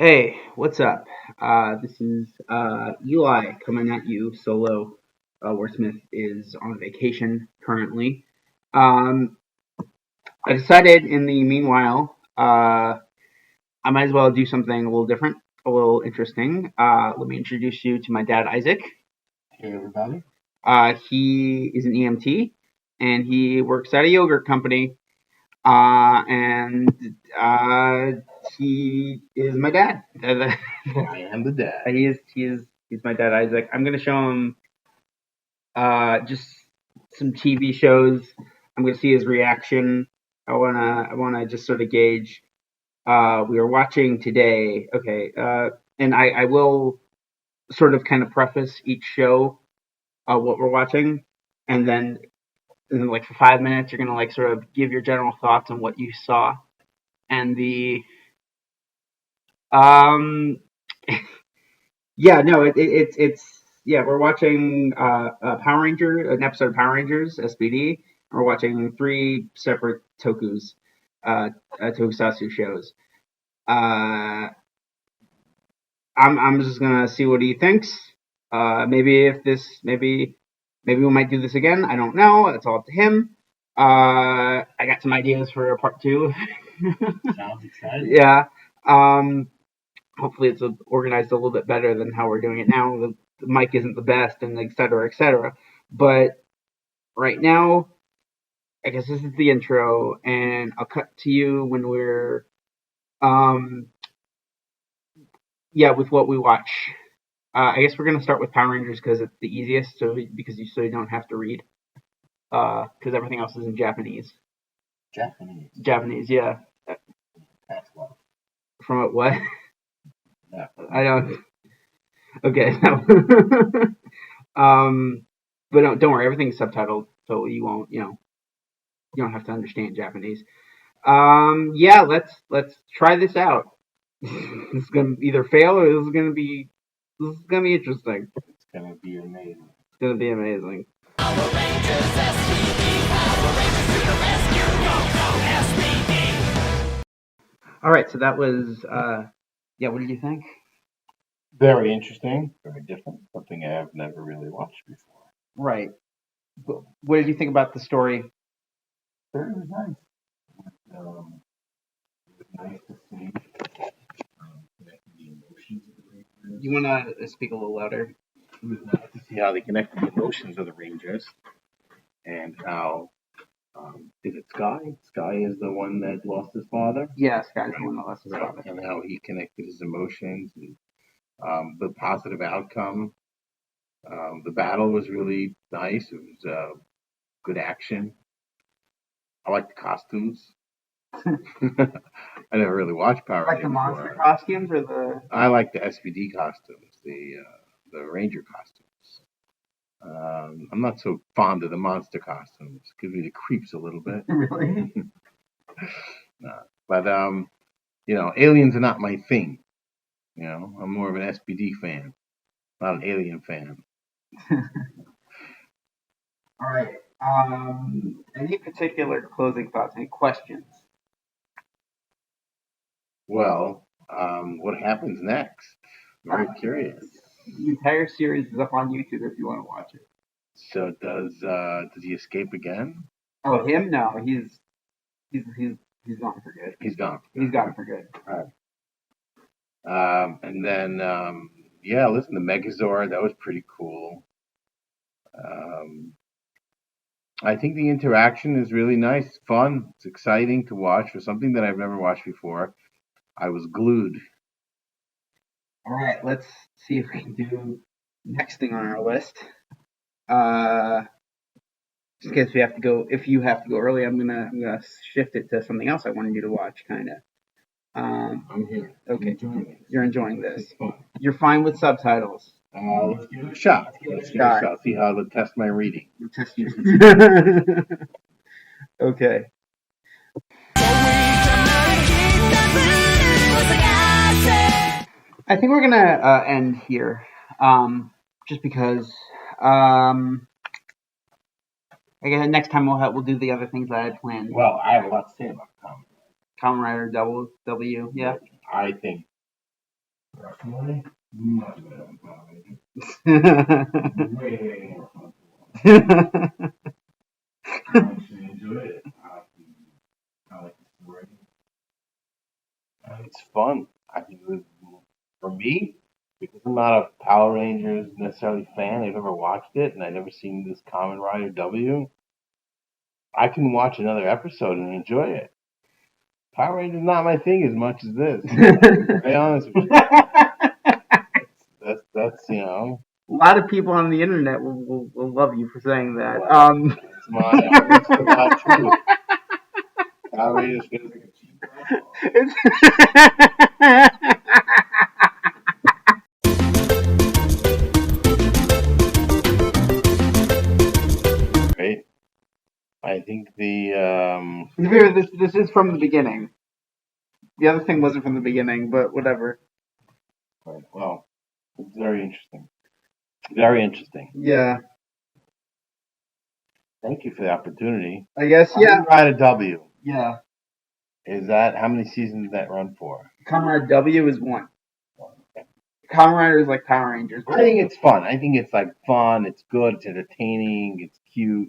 Hey, what's up? This is Eli coming at you solo. Wordsmith is on vacation currently. Um, I decided in the meanwhile, I might as well do something a little different, a little interesting. Let me introduce you to my dad, Isaac. Hey everybody. He is an EMT and he works at a yogurt company. And he is my dad. I am the dad. He's my dad, Isaac. I'm gonna show him just some TV shows. I'm gonna see his reaction. I wanna just sort of gauge. We are watching today. Okay, and I will sort of kind of preface each show what we're watching, and then like for 5 minutes you're gonna like sort of give your general thoughts on what you saw and the um yeah, no, it's yeah, we're watching Power Ranger, an episode of Power Rangers SPD. We're watching three separate Tokus, Tokusatsu shows. Uh, I'm just gonna see what he thinks. Maybe if this, maybe we might do this again. I don't know. It's all up to him. I got some ideas for a part two. Sounds exciting. Yeah. Hopefully it's organized a little bit better than how we're doing it now. The mic isn't the best, and et cetera, et cetera. But right now, I guess this is the intro, and I'll cut to you when we're, um, yeah, with what we watch. I guess we're gonna start with Power Rangers because it's the easiest, because you don't have to read, because everything else is in Japanese. Japanese. Japanese, yeah. That's what. From a what? Yeah. I don't. Okay. But don't worry, everything's subtitled, so you won't, you don't have to understand Japanese. Yeah, let's try this out. This is gonna either fail or this is gonna be interesting. It's gonna be amazing. It's gonna be amazing. Power Rangers SPD, Power Rangers to the rescue, go SPD. All right, so that was yeah. What did you think? Very interesting. Very different. Something I have never really watched before. Right. What did you think about the story? Very nice. It was nice to see connecting the emotions of the Rangers. You wanna speak a little louder? It was nice to see how they connected the emotions of the Rangers and how is it Sky? Sky is the one that lost his father. Yeah, Sky's the one that lost his father. And how he connected his emotions and the positive outcome. The battle was really nice. It was good action. I like the costumes. I never really watched Power Like the Rangers monster before. costumes or the? I like the SPD costumes, the Ranger costumes. I'm not so fond of the monster costumes. Gives me the creeps a little bit. Really? But aliens are not my thing. I'm more of an SPD fan, not an alien fan. All right. Any particular closing thoughts? Any questions? Well, what happens next? Very curious. The entire series is up on YouTube if you want to watch it. So does he escape again? Oh, him? No, he's gone for good. He's gone. He's gone for good. All right. And then listen, the Megazord, that was pretty cool. I think the interaction is really nice, it's fun, it's exciting to watch for something that I've never watched before. I was glued. All right, let's see if we can do next thing on our list. Just in case we have to go, if you have to go early, I'm gonna shift it to something else I wanted you to watch, kind of. I'm here. Okay, you're enjoying this. It's fun. You're fine with subtitles. Let's give it a shot. See how to test my reading. Test you. Okay. I think we're gonna end here, just because. I guess next time we'll do the other things that I had planned. Well, I have a lot to say about Kamen Rider W. Yeah. I think Personally, much better than Power Rangers. Way more fun to watch. I actually enjoy it. I like the story. It's fun. I think for me, because I'm not a Power Rangers necessarily fan, I've never watched it, and I've never seen this Kamen Rider W. I can watch another episode and enjoy it. Power Rangers not my thing as much as this. To be honest with you, that's A lot of people on the internet will love you for saying that. that's my truth. Power Rangers feels like a cheap right? I think this is from the beginning. The other thing wasn't from the beginning, but whatever. well, it's very interesting. Very interesting. Yeah, Thank you for the opportunity. I guess. Yeah, Kamen Rider W. yeah. Is that how many seasons did that run for? Kamen Rider W is one. Kamen Rider is like Power Rangers. I think it's fun. I think it's like fun. It's good. It's entertaining. It's cute.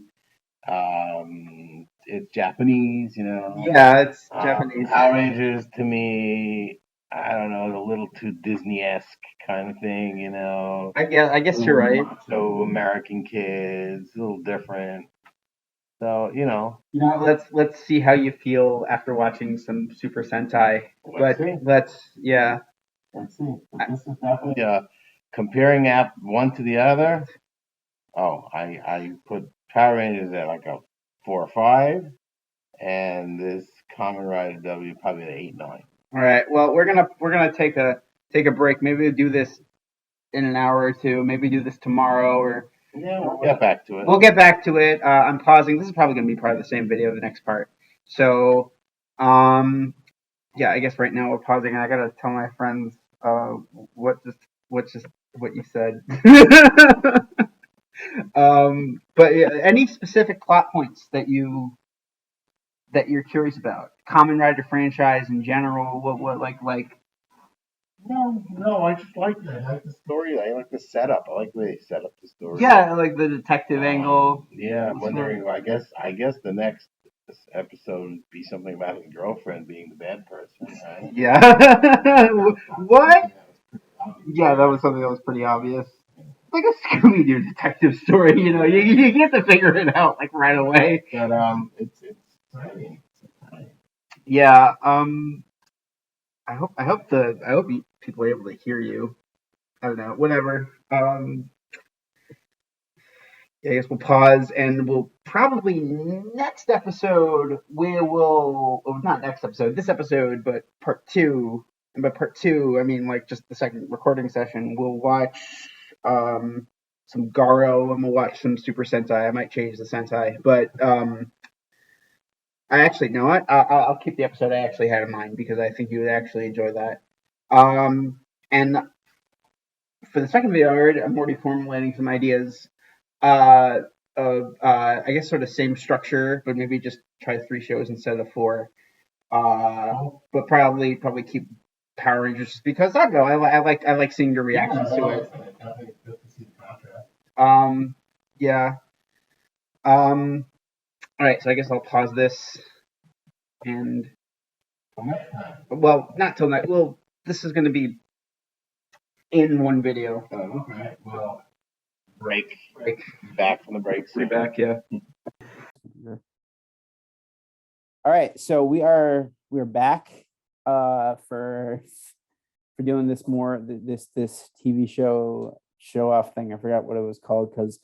It's Japanese, Yeah, it's Japanese. Power Rangers to me, I don't know, a little too Disney-esque kind of thing, I guess you're right. So American kids, a little different. So, Let's see how you feel after watching some Super Sentai. Let's see. Let's see. This is definitely comparing app one to the other. Oh, I put Power Rangers at like a 4 or 5, and this Kamen Rider W probably an 8, 9. All right. Well, we're gonna take a break. Maybe we'll do this in an hour or two. Maybe do this tomorrow or. Yeah, we'll get back to it. We'll get back to it. I'm pausing. This is probably going to be part of the same video, the next part. So, yeah, I guess right now we're pausing, and I got to tell my friends what you said. But yeah, any specific plot points that you're curious about? Kamen Rider franchise in general. What like? No, I just like it. I like the story. I like the setup. I like the way they set up the story. Yeah, like the detective angle. Yeah, I'm wondering. I guess the next episode would be something about his girlfriend being the bad person, right? Yeah. What? Yeah, that was something that was pretty obvious. Like a Scooby-Doo detective story, you get to figure it out like right away. But it's exciting. Yeah. I hope people are able to hear you. I don't know. Whatever. Yeah, I guess we'll pause and we'll probably next episode not next episode, this episode, but part 2. And by part 2, I mean like just the second recording session. We'll watch some Garo and we'll watch some Super Sentai. I might change the Sentai, but I actually know what I'll keep the episode I actually had in mind because I think you would actually enjoy that. And for the second video, I'm already formulating some ideas. I guess sort of same structure, but maybe just try 3 shows instead of 4. But probably keep Power Rangers just because I don't know. I like seeing your reactions to it. Yeah. All right, so I guess I'll pause this and well, not till next. Well, this is going to be in one video. Oh, okay. Well, break. Back from the break. We're back, yeah. All right, so we're back for doing this this TV show off thing. I forgot what it was called because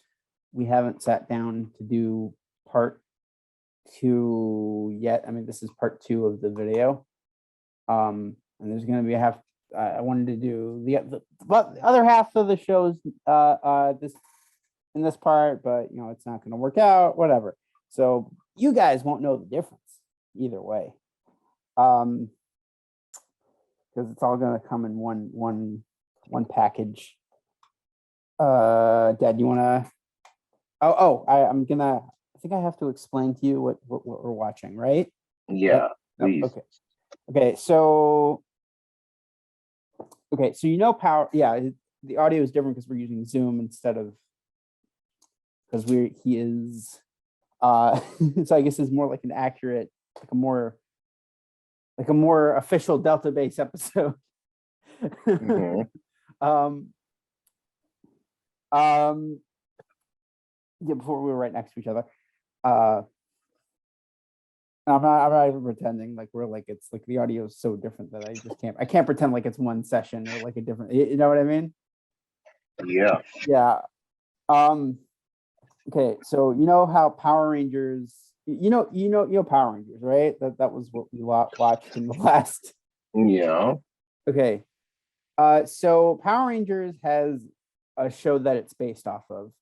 we haven't sat down to do part 2 yet. I mean, this is part 2 of the video. And there's going to be I wanted to do the other half of the shows this part, but it's not going to work out. Whatever. So you guys won't know the difference either way, because it's all going to come in one package. Dad, you want to? I think I have to explain to you what we're watching, right? Yeah, please. Okay. So Okay, so the audio is different because we're using Zoom instead of because he is so I guess it's more like an accurate, like a more official Delta base episode. Mhm. Yeah, before we were right next to each other. I'm not even pretending like we're like it's like the audio is so different that I can't pretend like it's one session or like a different, you know what I mean? Yeah. Yeah. Okay, so you know how Power Rangers, you know Power Rangers, right? That was what we watched in the last. Yeah. Okay. So Power Rangers has a show that it's based off of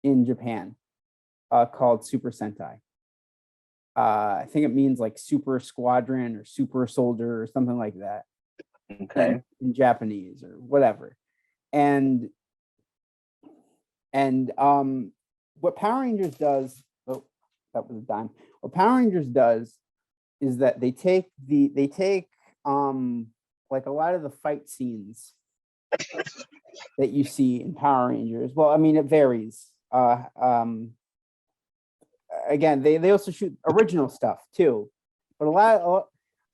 in Japan, called Super Sentai. I think it means like super squadron or super soldier or something like that Okay. in Japanese or whatever. And what Power Rangers does, oh, that was a dime. What Power Rangers does is that they take like a lot of the fight scenes that you see in Power Rangers. Well, I mean it varies. Again, they also shoot original stuff too, but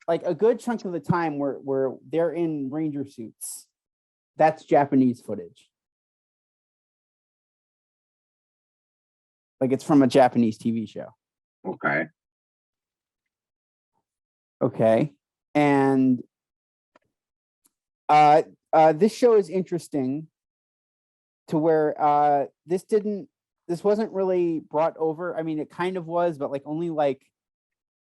like a good chunk of the time where they're in Ranger suits, that's Japanese footage. Like it's from a Japanese TV show. Okay. Okay. And this show is interesting to where this wasn't really brought over. I mean, it kind of was, but like only like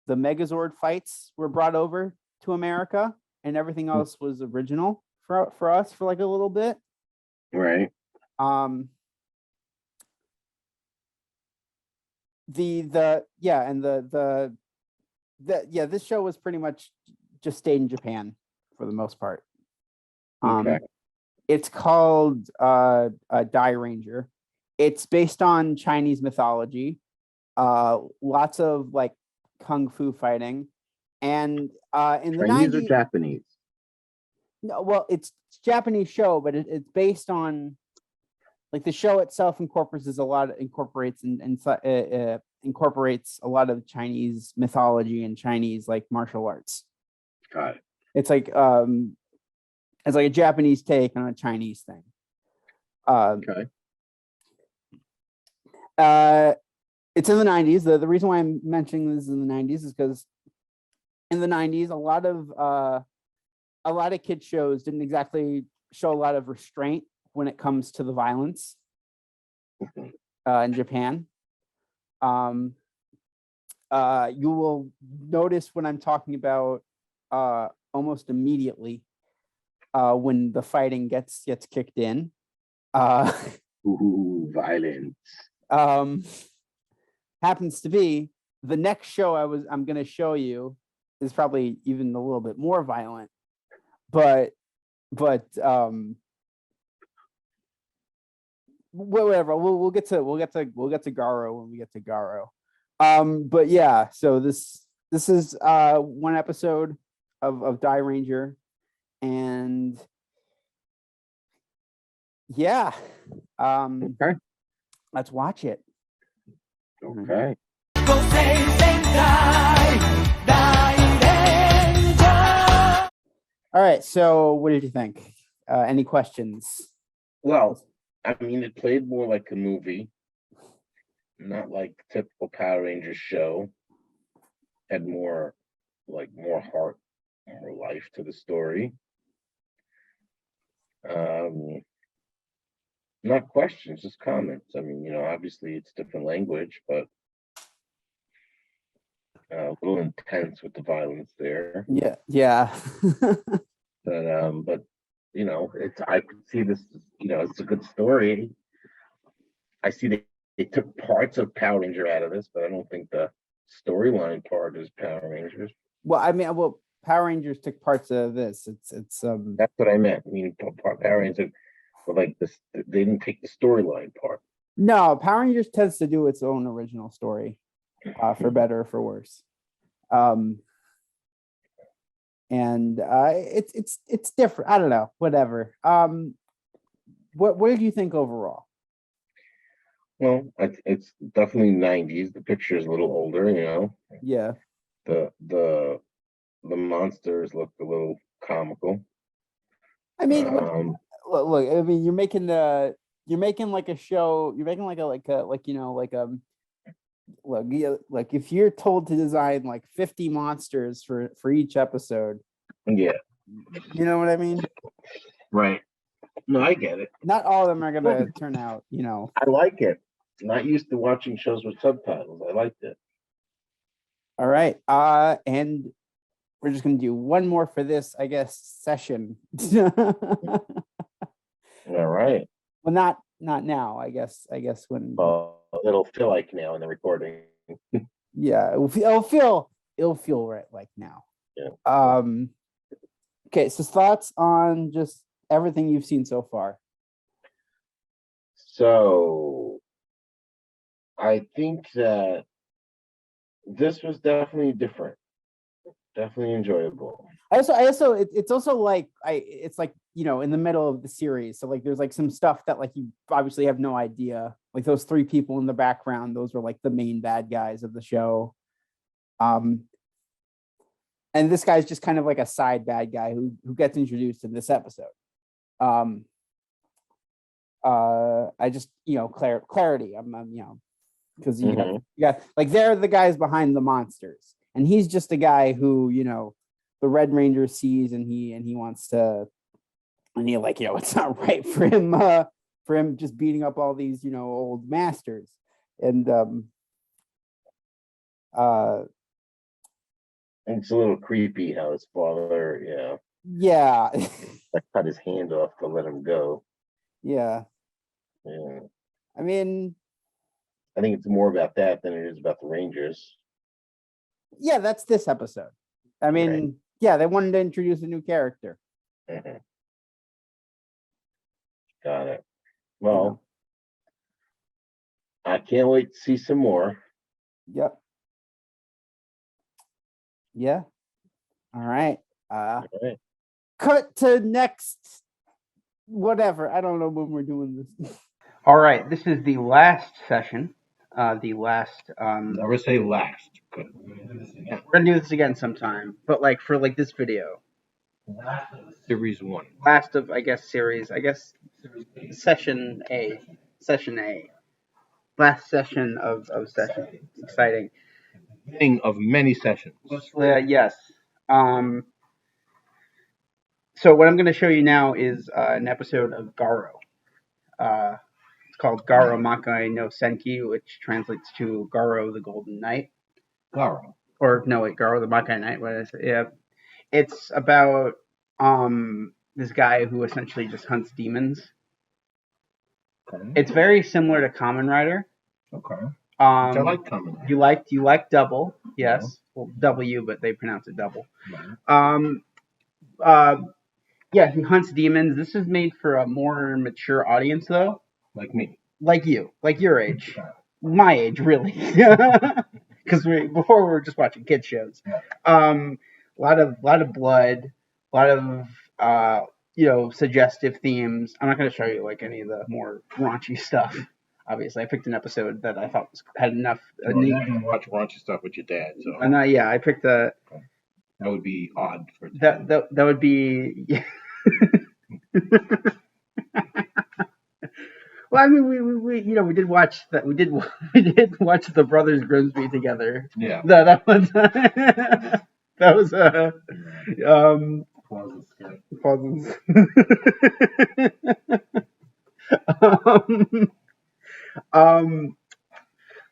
the Megazord fights were brought over to America, and everything else was original for us for like a little bit. Right. This show was pretty much just stayed in Japan for the most part. Okay. It's called Dairanger. It's based on Chinese mythology. Lots of like kung fu fighting, and in the Chinese or 90s. Japanese? No, well, it's Japanese show, but it's based on like the show itself incorporates a lot a lot of Chinese mythology and Chinese like martial arts. Got it. It's like a Japanese take on a Chinese thing. Okay. It's in the 90s. The reason why I'm mentioning this in the 90s is because in the 90s, a lot of kids shows didn't exactly show a lot of restraint when it comes to the violence in Japan. You will notice when I'm talking about almost immediately when the fighting gets kicked in. Ooh, violence. Happens to be the next show I'm going to show you is probably even a little bit more violent, but whatever. We'll get to Garo when we get to Garo. But yeah, so this is one episode of Dairanger, and yeah, Okay. let's watch it. Okay. Gosei Sentai Dairanger. All right, so what did you think? Any questions? Well, I mean, it played more like a movie, not like typical Power Rangers show. Had more heart, more life to the story. Not questions, just comments. I mean, obviously it's different language, but a little intense with the violence there. Yeah. But I could see this. It's a good story. I see they took parts of Power Ranger out of this, but I don't think the storyline part is Power Rangers. Well, I mean, Power Rangers took parts of this. It's That's what I meant. I mean, Power Rangers, but like this, they didn't take the storyline part. No, Power Rangers tends to do its own original story, for better or for worse. and it's different. I don't know, whatever. What did you think overall? Well, it's definitely 90s. The picture is a little older, you know. Yeah, The monsters look a little comical. I mean, Um, look, I mean, you're making like a show. You're making like look, like if you're told to design like 50 monsters for each episode, yeah, you know what I mean? right. No, I get it. Not all of them are gonna turn out, you know. I like it. Not used to watching shows with subtitles. I liked it. All right. And we're just gonna do one more for this, I guess, session. Well, All right. not now, I guess when It'll feel like now in the recording. yeah, it'll feel right like now. Yeah. Okay, so thoughts on just everything you've seen so far. So I think that this was definitely different, definitely enjoyable. It's also like it's like, you know, in the middle of the series, so like there's like some stuff that like you obviously have no idea, like those three people in the background, those were like the main bad guys of the show. And this guy's just kind of like a side bad guy who gets introduced in this episode. I just, you know, clarity. I'm you know, because you got like they're the guys behind the monsters, and he's just a guy who, you know, the Red Ranger sees, and he wants to, and he like, you know, it's not right for him just beating up all these, you know, old masters, and And it's a little creepy how his father, yeah, like cut his hand off to let him go. yeah. Yeah. I mean, I think it's more about that than it is about the Rangers. yeah, that's this episode. I mean, Right. Yeah, they wanted to introduce a new character. Mhm. Got it. Well, I can't wait to see some more. Yep. Yeah. All right. All right. Cut to next. Whatever. I don't know when we're doing this. All right, this is the last session. The last. Never say last. Good. We're gonna do this again sometime, but like for like this video. Series 1. Last of, I guess, series. I guess session A. Session A. Last session of session. It's exciting. Beginning of many sessions. Yes. So what I'm going to show you now is an episode of Garo. It's called Garo Makai no Senki, which translates to Garo the Golden Knight. Garo. Or no, wait, Garo the Makai Knight. What is it? Yeah, it's about this guy who essentially just hunts demons. Okay. It's very similar to Kamen Rider. Okay. I like Kamen Rider. You like Double? Yes. Well, W, but they pronounce it Double. Right. Yeah, he hunts demons. This is made for a more mature audience, though. Like me. Like you, like your age, my age, really. Because before we were just watching kid shows. A lot of blood, a lot of you know, suggestive themes. I'm not going to show you like any of the more raunchy stuff. Obviously, I picked an episode that I thought had enough. You're not going to watch raunchy stuff with your dad, so. Yeah, I picked a. That would be odd for that would be. Well, I mean, we you know, we did watch that. We did watch the Brothers Grimsby together. Yeah. That was that was pauses.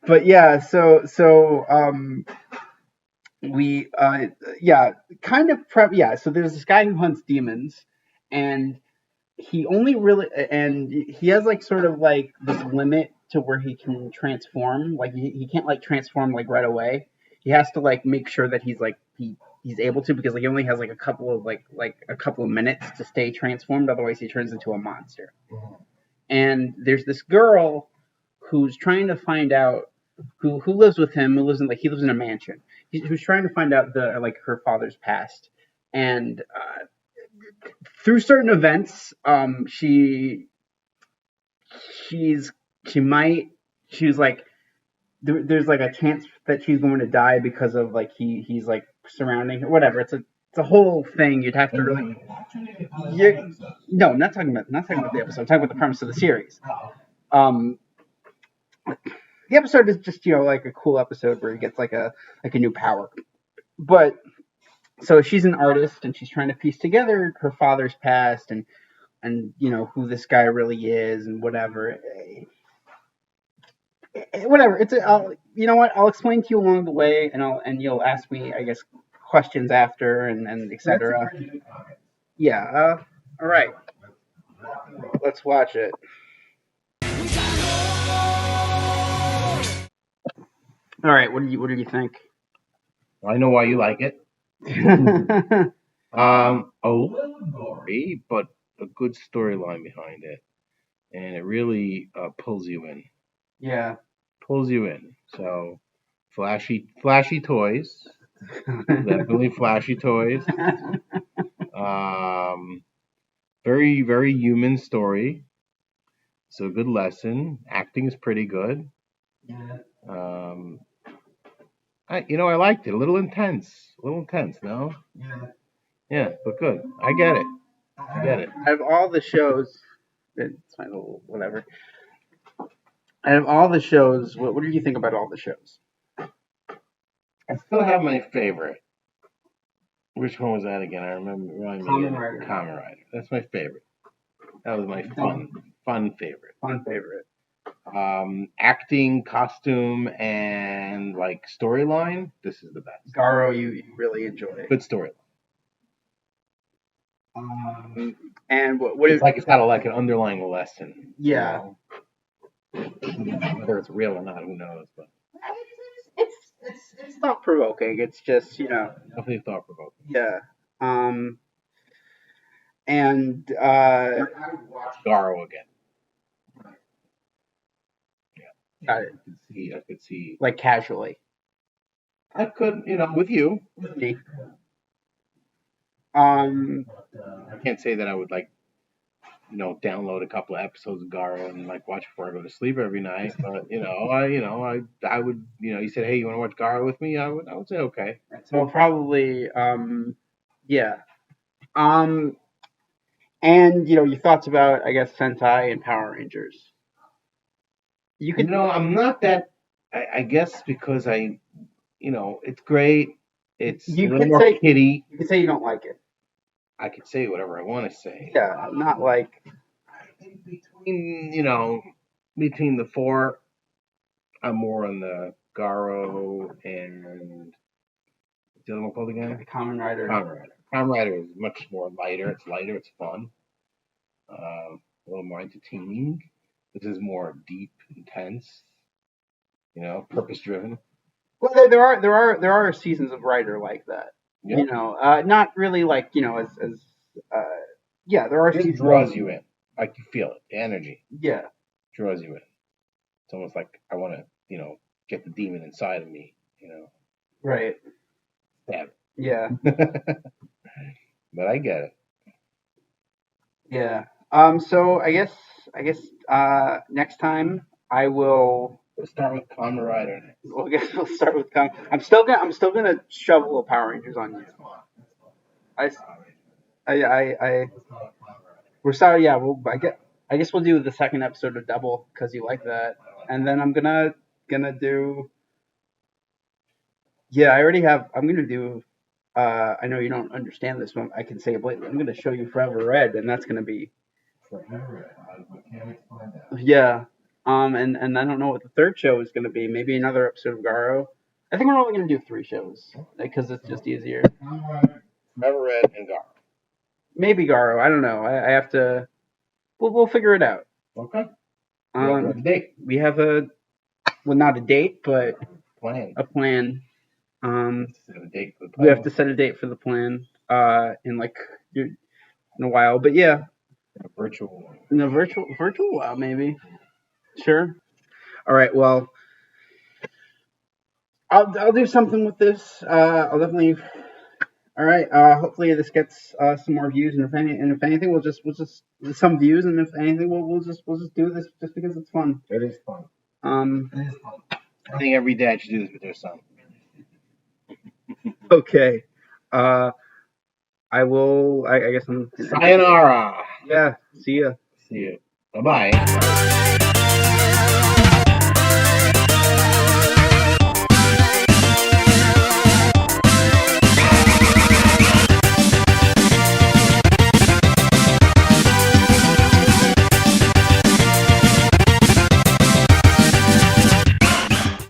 But yeah, so we kind of so there's this guy who hunts demons, and he only really, and he has like sort of like this limit to where he can transform. Like he can't like transform like right away. He has to like make sure that he's like he's able to, because like he only has like a couple of minutes to stay transformed, otherwise he turns into a monster. And there's this girl who's trying to find out who lives with him, he lives in a mansion. Who's trying to find out her father's past. and through certain events, she's she might she was like there's like a chance that she's going to die because of like he's like surrounding her, whatever. It's a whole thing. You'd have to really. No, not talking about the episode. I'm talking about the premise of the series. Um, the episode is just like a cool episode where he gets like a new power. But so she's an artist and she's trying to piece together her father's past and who this guy really is and whatever. Whatever. You know what? I'll explain to you along the way, and you'll ask me, I guess, questions after, and etc. Yeah. All right. Let's watch it. All right. What do you think? I know why you like it. A little gory, but a good storyline behind it, and it really pulls you in. Yeah. Pulls you in. So flashy toys, definitely flashy toys. Very very human story. So good lesson. Acting is pretty good. Yeah. I liked it. A little intense. No? Yeah, but good. I get it. Out of all the shows, it's my little whatever. Out of all the shows, what do you think about all the shows? I still have my favorite. Which one was that again? I remember. Kamen Rider. Kamen Rider. That's my favorite. That was my fun favorite. Fun favorite. Acting, costume, and like storyline. This is the best. Garo, you really enjoy. Good storyline. And what It's like it's got like an underlying lesson. Yeah. Whether it's real or not, who knows? But it's thought provoking. It's just definitely thought provoking. Yeah. And I would watch Garo again. got it. I could see. Like casually. I could, with you. Me. I can't say that I would download a couple of episodes of Garo and like watch before I go to sleep every night. But I would. You said, hey, you want to watch Garo with me? I would say okay. So probably, yeah. And your thoughts about, I guess, Sentai and Power Rangers. You could. I'm not that. I guess because it's great. It's a little more kiddie. You could say you don't like it. I could say whatever I want to say. Yeah, not like. I think between the four, I'm more on the Garo and what's the other one called again? Kamen Rider. Kamen Rider is much more lighter. It's lighter. It's fun. A little more entertaining. This is more deep, intense. Purpose driven. Well, there are seasons of Rider like that. Yeah. Not really like as yeah, there are. It draws you in, like you feel it, the energy. Yeah, draws you in. It's almost like I want to, get the demon inside of me. Right. Stab it. Yeah. But I get it. Yeah. So I guess next time I will. We'll start with Kamen Rider next. We'll start with Kamen. I'm still gonna shove a little Power Rangers on you. We're sorry. Yeah. I guess we'll do the second episode of Double because you like that, and then I'm gonna do. Yeah, I already have. I'm gonna do. I know you don't understand this one. I can say it blatantly. I'm gonna show you Forever Red, and that's gonna be. Forever Red. I can't explain that. Yeah. And I don't know what the third show is going to be. Maybe another episode of Garo. I think we're only going to do 3 shows because it's just easier. Forever Red and Garo. Maybe Garo. I don't know. I have to. We'll figure it out. Okay. We have a date. We have not a date, but a plan. Set a date for the plan. We have to set a date for the plan. In a while, but yeah. In a virtual. Wow, maybe. Sure. All right. Well, I'll do something with this. I'll definitely. All right. Hopefully this gets some more views, and if anything, we'll just some views, and if anything, we'll just do this just because it's fun. It is fun. Um. I think every dad should do this with their son. Okay. I will. I guess I'm. Sayonara. Yeah. See ya. See you. Bye bye.